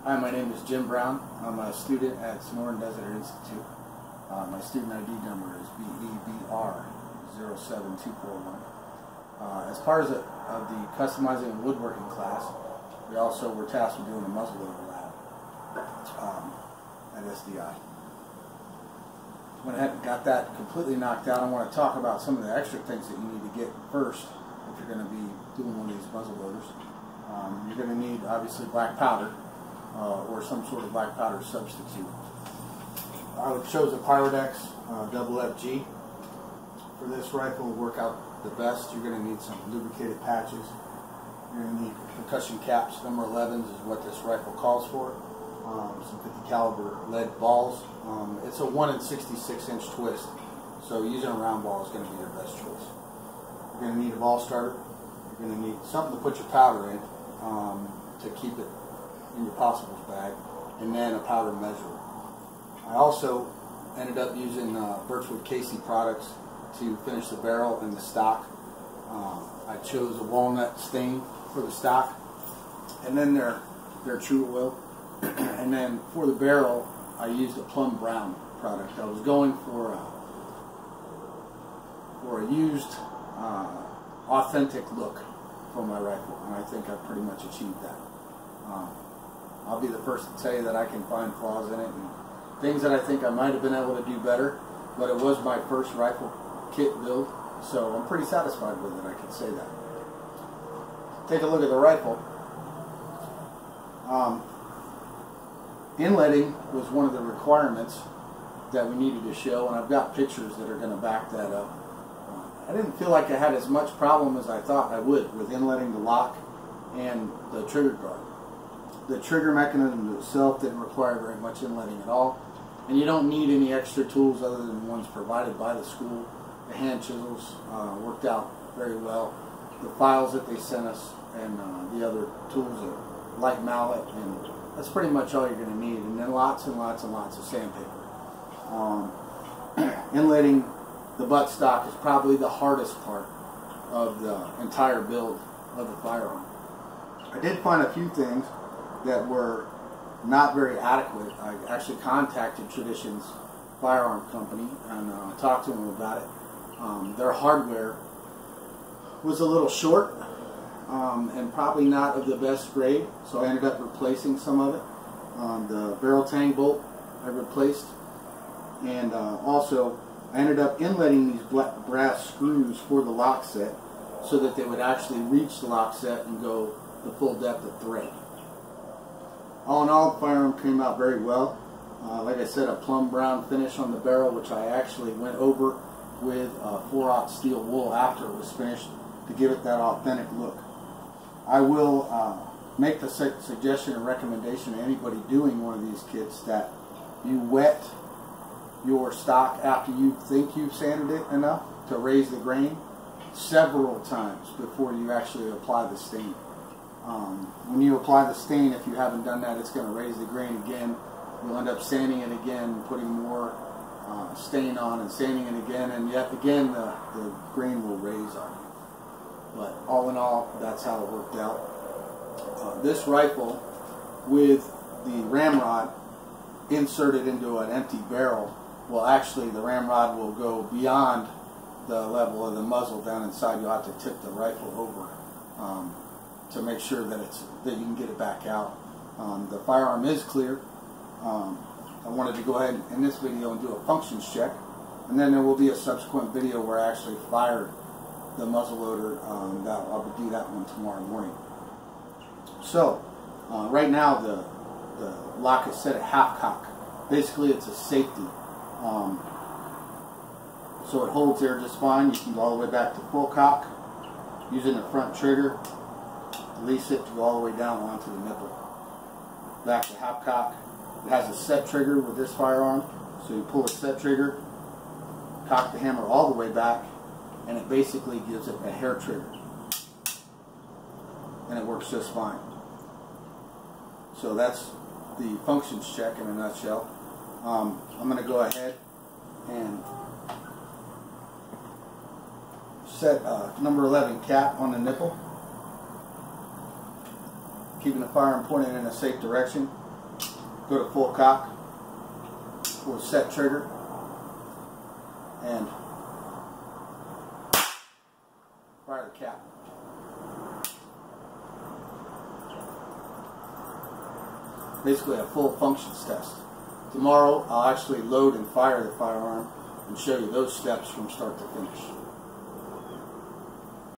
Hi, my name is Jim Brown. I'm a student at Sonoran Desert Institute. My student ID number is BEBR07241. As part of the customizing and woodworking class, we also were tasked with doing a muzzle loader lab at SDI. Went ahead and got that completely knocked out. I want to talk about some of the extra things that you need to get first if you're going to be doing one of these muzzle loaders. You're going to need, obviously, black powder. Or some sort of black powder substitute. I chose a Pyrodex double FG. For this rifle to work out the best, you're going to need some lubricated patches. You're going to need percussion caps. Number 11s is what this rifle calls for. Some 50 caliber lead balls. It's a 1 66-inch twist, so using a round ball is going to be your best choice. You're going to need a ball starter. You're going to need something to put your powder in to keep it in your possibles bag, and then a powder measurer. I also ended up using Birchwood Casey products to finish the barrel and the stock. I chose a walnut stain for the stock, and then their true oil. And then for the barrel, I used a plum brown product. I was going for a used, authentic look for my rifle, and I think I pretty much achieved that. I'll be the first to tell you that I can find flaws in it and things that I think I might have been able to do better, but it was my first rifle kit build, so I'm pretty satisfied with it, I can say that. Take a look at the rifle. Inletting was one of the requirements that we needed to show, and I've got pictures that are going to back that up. I didn't feel like I had as much problem as I thought I would with inletting the lock and the trigger guard. The trigger mechanism itself didn't require very much inletting at all, and you don't need any extra tools other than ones provided by the school. The hand chisels worked out very well. The files that they sent us and the other tools are light mallet, and that's pretty much all you're going to need. And then lots and lots and lots of sandpaper. Inletting the buttstock is probably the hardest part of the entire build of the firearm. I did find a few things that were not very adequate. I actually contacted Tradition's firearm company and talked to them about it. Their hardware was a little short and probably not of the best grade, so I ended up replacing some of it. The barrel tang bolt I replaced, and also I ended up inletting these brass screws for the lock set so that they would actually reach the lock set and go the full depth of thread. All in all, the firearm came out very well. Like I said, a plum brown finish on the barrel, which I actually went over with 4/0 steel wool after it was finished to give it that authentic look. I will make the suggestion and recommendation to anybody doing one of these kits that you wet your stock after you think you've sanded it enough to raise the grain several times before you actually apply the stain. When you apply the stain, if you haven't done that, it's going to raise the grain again. You'll end up sanding it again, putting more stain on and sanding it again, and yet again the grain will raise on you. But all in all, that's how it worked out. This rifle with the ramrod inserted into an empty barrel, well, actually the ramrod will go beyond the level of the muzzle down inside. You'll have to tip the rifle over to make sure that you can get it back out. The firearm is clear. I wanted to go ahead in this video and do a functions check, and then there will be a subsequent video where I actually fired the muzzle loader. I'll do that one tomorrow morning. So right now the lock is set at half cock. Basically it's a safety. So it holds there just fine. You can go all the way back to full cock using the front trigger. Release it to go all the way down onto the nipple. Back to half cock. It has a set trigger with this firearm, so you pull the set trigger, cock the hammer all the way back, and it basically gives it a hair trigger. And it works just fine. So that's the functions check in a nutshell. I'm going to go ahead and set number 11 cap on the nipple. Keeping the firearm pointed in a safe direction. go to full cock, we'll set trigger, and fire the cap. Basically a full functions test. Tomorrow I'll actually load and fire the firearm and show you those steps from start to finish.